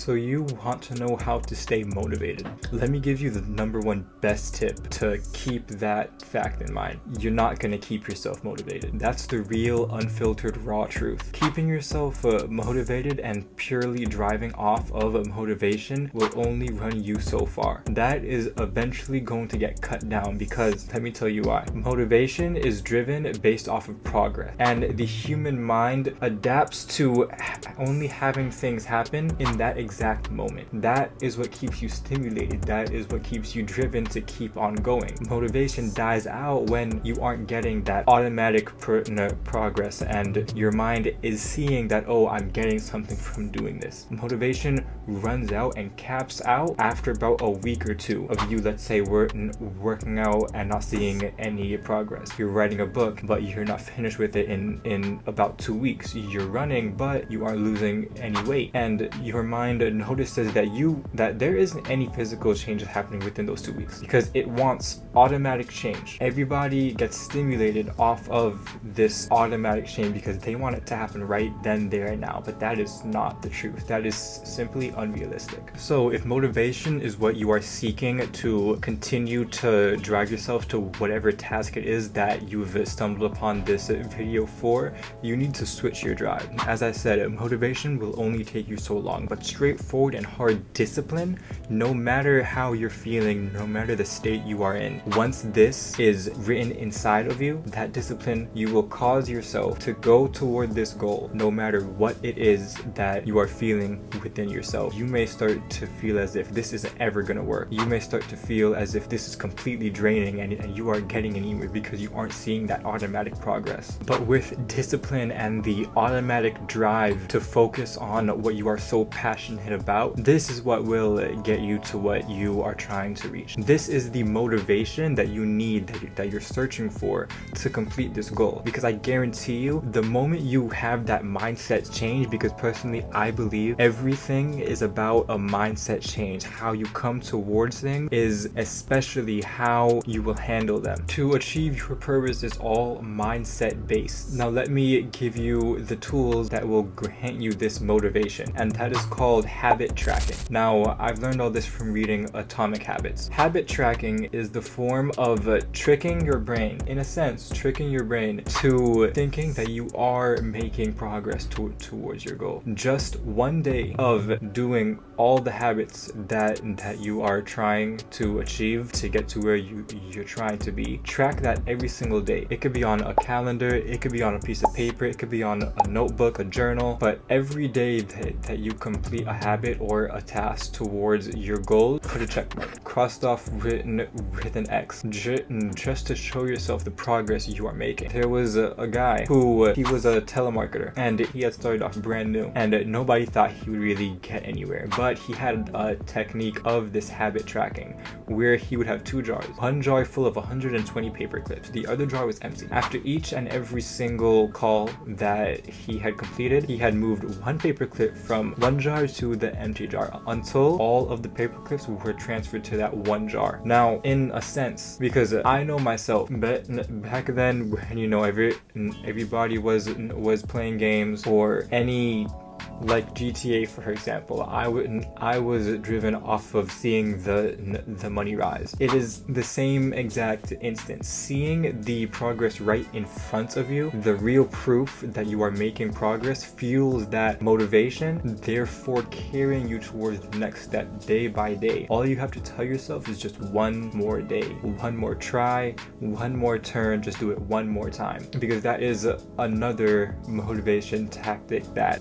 So you want to know how to stay motivated. Let me give you the number one best tip to keep that fact in mind. You're not going to keep yourself motivated. That's the real, unfiltered, raw truth. Keeping yourself motivated and purely driving off of motivation will only run you so far. That is eventually going to get cut down because, let me tell you why. Motivation is driven based off of progress, and the human mind adapts to only having things happen in that exact moment. That is what keeps you stimulated. That is what keeps you driven to keep on going. Motivation dies out when you aren't getting that automatic progress and your mind is seeing that, oh, I'm getting something from doing this. Motivation runs out and caps out after about a week or two of you, let's say, working out and not seeing any progress. You're writing a book, but you're not finished with it in about 2 weeks. You're running, but you aren't losing any weight, and your mind notices that there isn't any physical changes happening within those 2 weeks because it wants automatic change. Everybody gets stimulated off of this automatic change because they want it to happen right then, there, and now, but that is not the truth. That is simply unrealistic. So if motivation is what you are seeking to continue to drive yourself to whatever task it is that you've stumbled upon this video for, you need to switch your drive. As I said, motivation will only take you so long, but straightforward and hard discipline, no matter how you're feeling, no matter the state you are in, once this is written inside of you, that discipline, you will cause yourself to go toward this goal no matter what it is that you are feeling within yourself. You may start to feel as if this isn't ever going to work. You may start to feel as if this is completely draining and you are getting anywhere because you aren't seeing that automatic progress. But with discipline and the automatic drive to focus on what you are so passionate about, this is what will get you to what you are trying to reach. This is the motivation that you need, that you're searching for to complete this goal. Because I guarantee you, the moment you have that mindset change, because personally I believe everything is about a mindset change. How you come towards things is especially how you will handle them. To achieve your purpose is all mindset based. Now let me give you the tools that will grant you this motivation, and that is called habit tracking. Now I've learned all this from reading Atomic Habits. Habit tracking is the form of tricking your brain, in a sense, tricking your brain to thinking that you are making progress towards your goal. Just one day of doing all the habits that you are trying to achieve to get to where you're trying to be. Track that every single day. It could be on a calendar, it could be on a piece of paper, it could be on a notebook, a journal, but every day that you complete a habit or a task towards your goal, put a check mark, crossed off with an X, just to show yourself the progress you are making. There was a guy who he was a telemarketer and he had started off brand new and nobody thought he would really get anywhere, but he had a technique of this habit tracking where he would have 2 jars. One jar full of 120 paper clips, the other jar was empty. After each and every single call that he had completed, he had moved 1 paper clip from one jar to the empty jar until all of the paper clips were transferred to that one jar. Now, in a sense, because I know myself, but back then when everybody was playing games or any, like GTA for example, I was driven off of seeing the money rise. It is the same exact instance. Seeing the progress right in front of you, the real proof that you are making progress, fuels that motivation, therefore carrying you towards the next step day by day. All you have to tell yourself is just one more day, one more try, one more turn, just do it one more time. Because that is another motivation tactic that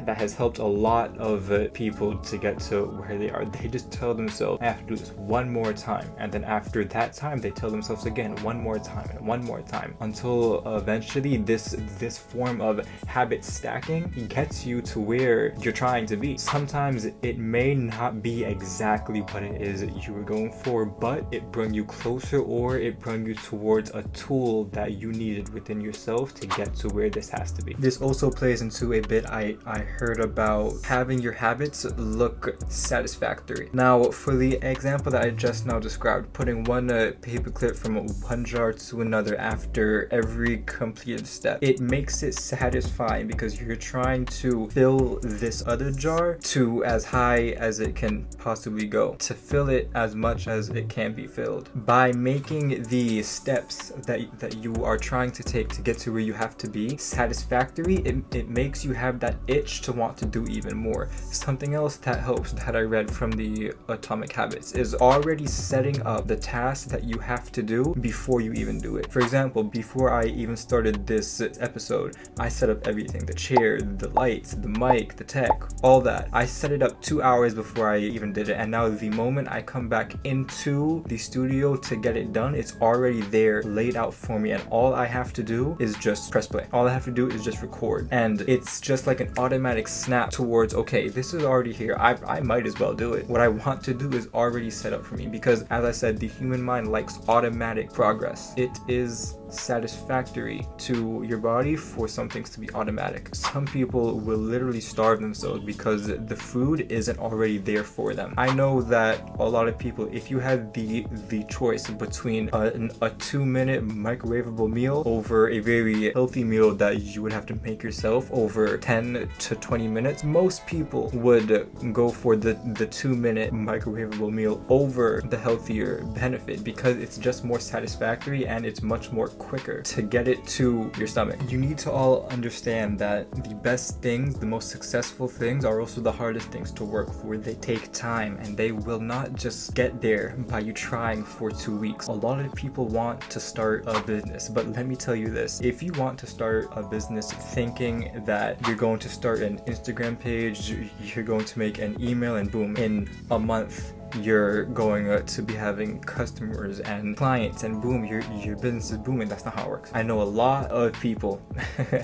has helped a lot of people to get to where they are. They just tell themselves, I have to do this one more time, and then after that time they tell themselves again one more time and one more time, until eventually this form of habit stacking gets you to where you're trying to be. Sometimes it may not be exactly what it is that you were going for, but it brought you closer, or it brought you towards a tool that you needed within yourself to get to where this has to be. This also plays into a bit I heard heard about having your habits look satisfactory. Now, for the example that I just now described, putting one paper clip from one jar to another after every completed step, it makes it satisfying because you're trying to fill this other jar to as high as it can possibly go, to fill it as much as it can be filled. By making the steps that you are trying to take to get to where you have to be satisfactory, it makes you have that itch to want to do even more. Something else that helps that I read from the Atomic Habits is already setting up the task that you have to do before you even do it. For example, before I even started this episode, I set up everything: the chair, the lights, the mic, the tech, all that. I set it up 2 hours before I even did it, and now the moment I come back into the studio to get it done, it's already there laid out for me, and all I have to do is just press play. All I have to do is just record, and it's just like an automatic snap towards, okay, this is already here, I might as well do it. What I want to do is already set up for me, because as I said, the human mind likes automatic progress. It is satisfactory to your body for some things to be automatic. Some people will literally starve themselves because the food isn't already there for them. I know that a lot of people, if you had the choice between a 2-minute microwavable meal over a very healthy meal that you would have to make yourself over 10 to 20 minutes, most people would go for the 2-minute microwavable meal over the healthier benefit, because it's just more satisfactory and it's much more quicker to get it to your stomach. You need to all understand that the best things, the most successful things, are also the hardest things to work for. They take time, and they will not just get there by you trying for 2 weeks. A lot of people want to start a business, but let me tell you this: if you want to start a business thinking that you're going to start an Instagram page, you're going to make an email, and boom, in a month you're going to be having customers and clients, and boom, your business is booming. That's not how it works. I know a lot of people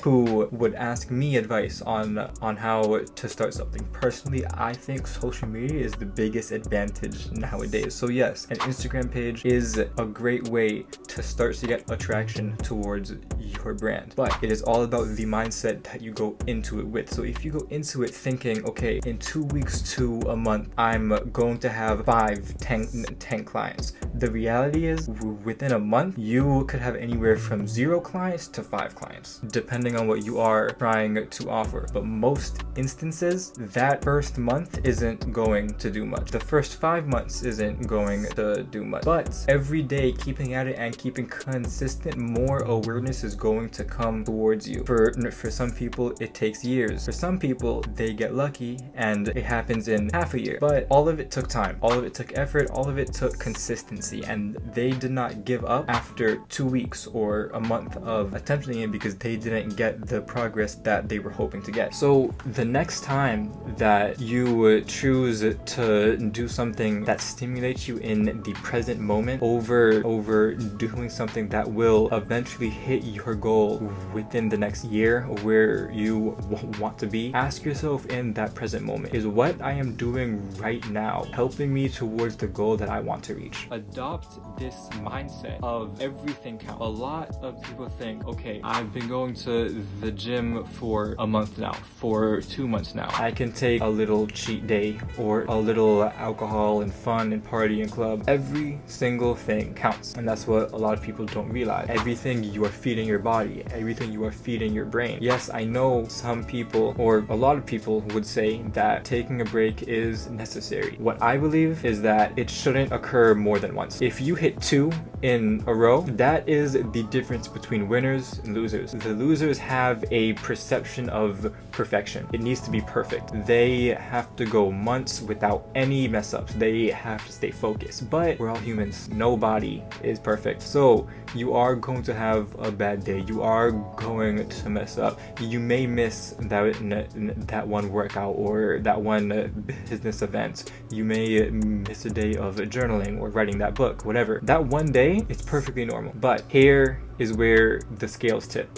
who would ask me advice on how to start something. Personally, I think social media is the biggest advantage nowadays. So yes, an Instagram page is a great way to start to get attraction towards your brand, but it is all about the mindset that you go into it with. So if you go into it thinking, okay, in 2 weeks to a month, I'm going to have 10 clients. The reality is, within a month, you could have anywhere from 0 clients to 5 clients, depending on what you are trying to offer. But most instances, that first month isn't going to do much. The first 5 months isn't going to do much. But every day, keeping at it and keeping consistent, more awareness is going to come towards you. For some people, it takes years. For some people, they get lucky and it happens in half a year. But all of it took time. All of it took effort, all of it took consistency, and they did not give up after 2 weeks or a month of attempting it because they didn't get the progress that they were hoping to get. So the next time that you choose to do something that stimulates you in the present moment over doing something that will eventually hit your goal within the next year where you want to be, ask yourself in that present moment, is what I am doing right now helping me towards the goal that I want to reach? Adopt this mindset of everything counts. A lot of people think, okay, I've been going to the gym for a month now, for 2 months now, I can take a little cheat day or a little alcohol and fun and party and club. Every single thing counts, and that's what a lot of people don't realize. Everything you are feeding your body, everything you are feeding your brain. Yes, I know some people, or a lot of people, would say that taking a break is necessary. What I believe is that it shouldn't occur more than once. If you hit 2 in a row, that is the difference between winners and losers. The losers have a perception of perfection. It needs to be perfect. They have to go months without any mess ups. They have to stay focused. But we're all humans. Nobody is perfect. So you are going to have a bad day. You are going to mess up. You may miss that one workout or that one business event. You may miss a day of journaling or writing that book, whatever. That one day, it's perfectly normal. But here is where the scales tip.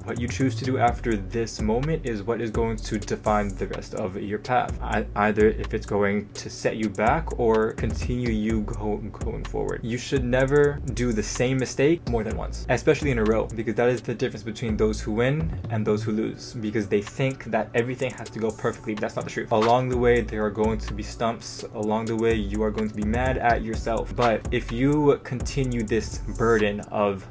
What you choose to do after this moment is what is going to define the rest of your path. Either if it's going to set you back or continue you going forward. You should never do the same mistake more than once, especially in a row, because that is the difference between those who win and those who lose, because they think that everything has to go perfectly. That's not the truth. Along the way, there are going to be stumps. Along the way, you are going to be mad at yourself. But if you continue this burden of,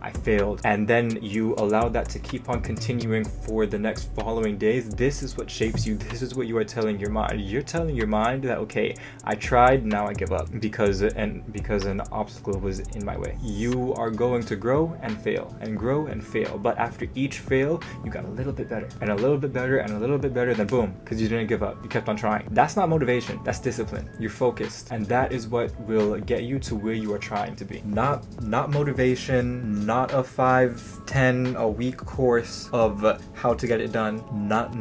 I failed, and then you allow that to keep on continuing for the next following days, this is what shapes you. This is what you are telling your mind. You're telling your mind that, okay, I tried, now I give up because an obstacle was in my way. You are going to grow and fail and grow and fail, but after each fail, you got a little bit better and a little bit better and a little bit better, then boom, because you didn't give up. You kept on trying. That's not motivation. That's discipline. You're focused, and that is what will get you to where you are trying to be. Not motivation, not a 5-10 a week course of how to get it done, not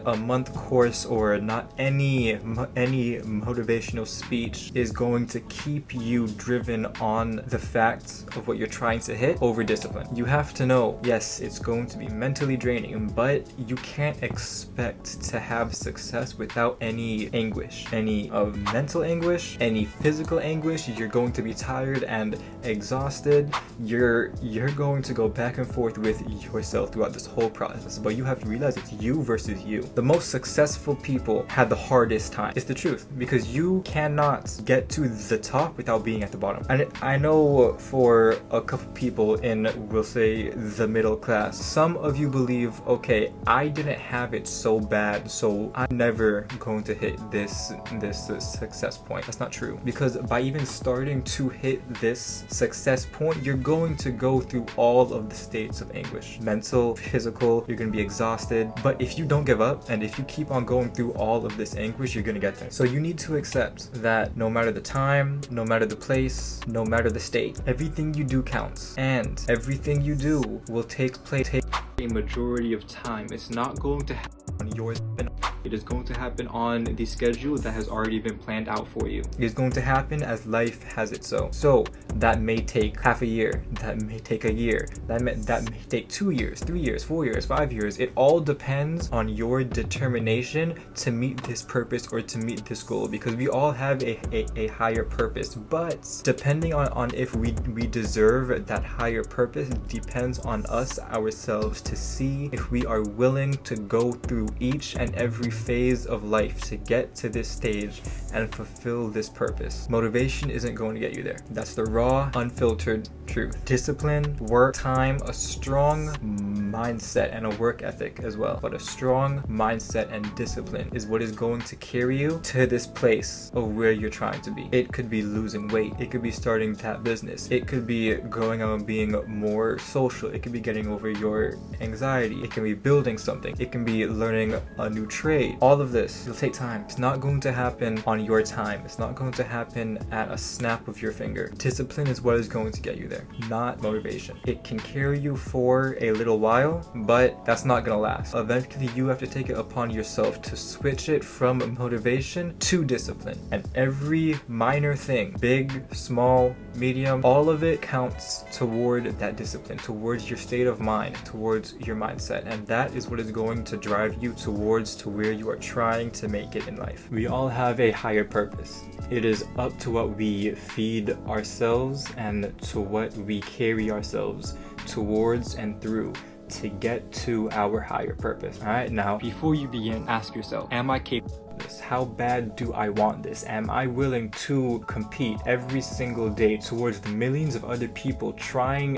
a month course, or not any motivational speech is going to keep you driven on the facts of what you're trying to hit over discipline. You have to know, yes, it's going to be mentally draining, but you can't expect to have success without any anguish, any of mental anguish, any physical anguish. You're going to be tired and exhausted. You're going to go back and forth with yourself throughout this whole process, but you have to realize it's you versus you. The most successful people had the hardest time. It's the truth, because you cannot get to the top without being at the bottom. And I know for a couple people in, we'll say, the middle class, some of you believe, okay, I didn't have it so bad, so I'm never going to hit this success point. That's not true, because by even starting to hit this success point, you're going to go through all of the states of anguish, mental, physical. You're going to be exhausted, but if you don't give up and if you keep on going through all of this anguish, you're going to get there. So you need to accept that no matter the time, no matter the place, no matter the state, everything you do counts, and everything you do will take a majority of time. It's not going to happen on yours. It is going to happen on the schedule that has already been planned out for you. It is going to happen as life has it so. So that may take half a year, that may take a year, that may take 2 years, 3 years, 4 years, 5 years. It all depends on your determination to meet this purpose or to meet this goal, because we all have a higher purpose, but depending on if we deserve that higher purpose depends on us ourselves to see if we are willing to go through each and every phase of life to get to this stage and fulfill this purpose. Motivation isn't going to get you there. That's the raw, unfiltered truth. Discipline, work, time, a strong mindset, and a work ethic as well. But a strong mindset and discipline is what is going to carry you to this place of where you're trying to be. It could be losing weight. It could be starting that business. It could be going out and being more social. It could be getting over your anxiety. It can be building something. It can be learning a new trade. All of this will take time. It's not going to happen on your time. It's not going to happen at a snap of your finger. Discipline is what is going to get you there, not motivation. It can carry you for a little while, but that's not gonna last. Eventually, you have to take it upon yourself to switch it from motivation to discipline. And every minor thing, big, small, medium, all of it counts toward that discipline, towards your state of mind, towards your mindset. And that is what is going to drive you towards to where you are trying to make it in life. We all have a higher purpose. It is up to what we feed ourselves and to what we carry ourselves towards and through to get to our higher purpose. All right, now before you begin, ask yourself, am I capable of this? How bad do I want this? Am I willing to compete every single day towards the millions of other people trying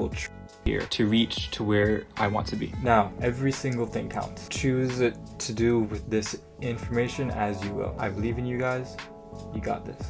here to reach to where I want to be? Now, every single thing counts. Choose to do with this information as you will. I believe in you guys. You got this.